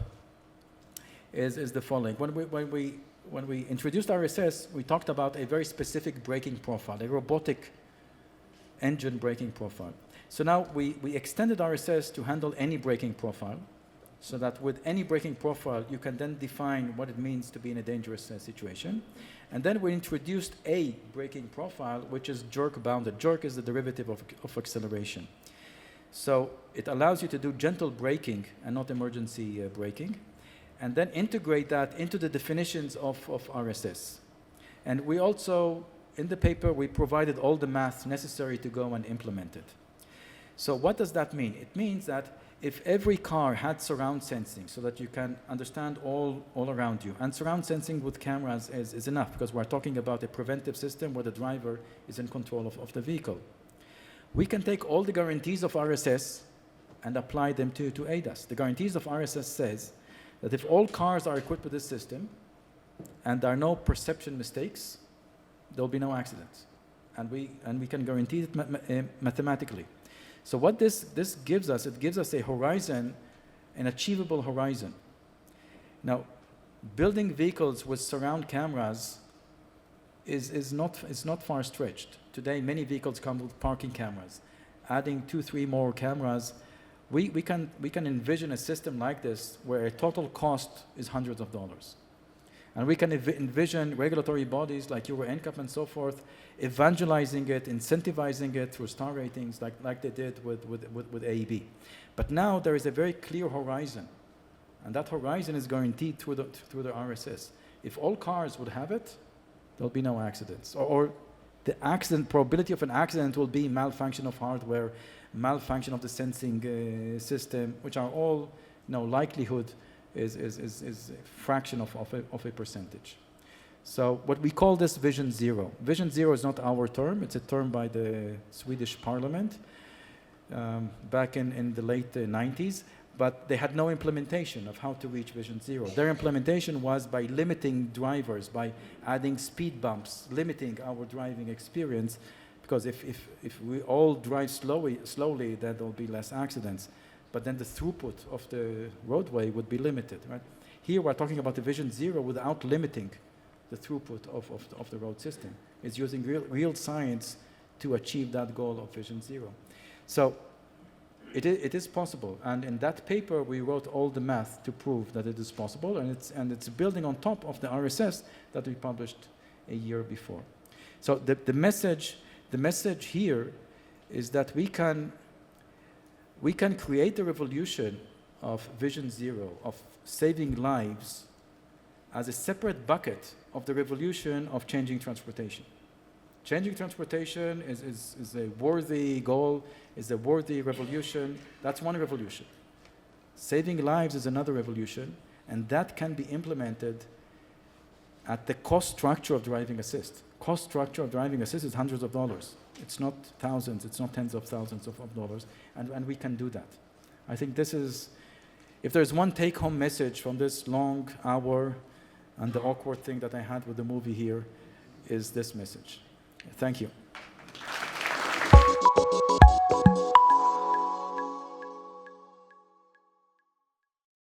is the following. When we introduced RSS, we talked about a very specific braking profile, a robotic engine braking profile. So now we extended RSS to handle any braking profile, so that with any braking profile, you can then define what it means to be in a dangerous situation. And then we introduced a braking profile, which is jerk-bounded. Jerk is the derivative of acceleration. So it allows you to do gentle braking and not emergency braking, and then integrate that into the definitions of RSS. And we also, in the paper, we provided all the math necessary to go and implement it. So what does that mean? It means that if every car had surround sensing so that you can understand all around you, and surround sensing with cameras is enough because we're talking about a preventive system where the driver is in control of the vehicle. We can take all the guarantees of RSS and apply them to ADAS. The guarantees of RSS says that if all cars are equipped with this system and there are no perception mistakes, there will be no accidents. And we can guarantee it mathematically. So what this gives us, it gives us a horizon, an achievable horizon. Now, building vehicles with surround cameras is not far stretched. Today, many vehicles come with parking cameras. Adding 2-3 more cameras, we can envision a system like this where a total cost is hundreds of dollars. And we can envision regulatory bodies like Euro NCAP and so forth evangelizing it, incentivizing it through star ratings like they did with AEB. But now there is a very clear horizon, and that horizon is guaranteed through the RSS. If all cars would have it, there'll be no accidents. Or the accident probability of an accident will be malfunction of hardware, malfunction of the sensing system, which are all, likelihood is a fraction of a percentage. So what we call this Vision Zero. Vision Zero is not our term. It's a term by the Swedish Parliament back in the late 90s. But they had no implementation of how to reach Vision Zero. Their implementation was by limiting drivers, by adding speed bumps, limiting our driving experience, Because if we all drive slowly, then there'll be less accidents. But then the throughput of the roadway would be limited, right? Here we're talking about the Vision Zero without limiting the throughput of the road system. It's using real science to achieve that goal of Vision Zero. So it is possible. And in that paper, we wrote all the math to prove that it is possible. And it's building on top of the RSS that we published a year before. So the message here is that we can create a revolution of Vision Zero, of saving lives, as a separate bucket of the revolution of changing transportation. Changing transportation is a worthy goal, is a worthy revolution. That's one revolution. Saving lives is another revolution, and that can be implemented at the cost structure of driving assist. Cost structure of driving assist is hundreds of dollars. It's not thousands, it's not tens of thousands of dollars, and we can do that. I think this is, if there's one take-home message from this long hour and the awkward thing that I had with the movie here, is this message. Thank you.